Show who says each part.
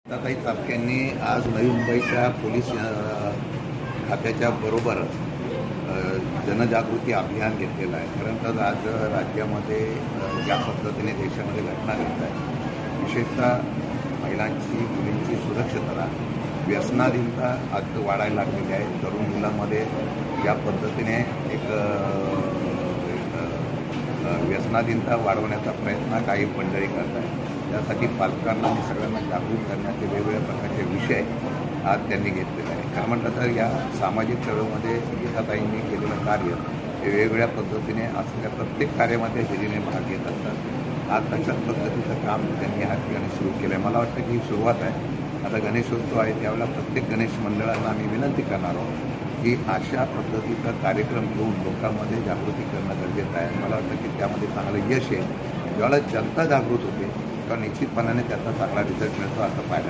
Speaker 1: ताई चापक्यांनी आज नवी मुंबईच्या पोलीस खात्याच्या बरोबर जनजागृती अभियान घेतलेलं आहे. कारण तर आज राज्यामध्ये ज्या पद्धतीने देशामध्ये घटना घडत आहे, विशेषतः महिलांची मुलींची सुरक्षितता, व्यसनाधीनता आज वाढायला लागलेली आहे. तरुण मुलांमध्ये या पद्धतीने एक व्यसनाधीनता वाढवण्याचा प्रयत्न काही मंडळी करत आहे. त्यासाठी पालकांना आणि सगळ्यांना जागरूक करण्याचे वेगवेगळ्या प्रकारचे विषय आज त्यांनी घेतलेले आहे. खरं म्हटलं तर या सामाजिक चळवळीमध्ये गीताताईंनी केलेलं कार्य हे वेगवेगळ्या पद्धतीने असलेल्या प्रत्येक कार्यामध्ये हिरीने भाग घेत असतात. आज तशाच पद्धतीचं काम त्यांनी ह्या ठिकाणी सुरू केलं आहे. मला वाटतं की ही सुरुवात आहे. आता गणेशोत्सव आहे, त्यावेळेला प्रत्येक गणेश मंडळांना आम्ही विनंती करणार आहोत की अशा पद्धतीचा कार्यक्रम घेऊन लोकांमध्ये जागृती करणं गरजेचं आहे. मला वाटतं की त्यामध्ये चांगलं यश येईल. ज्यावेळेला जनता जागृत होते तेव्हा निश्चितपणाने त्याचा चांगला रिझल्ट मिळतो असं पाहायला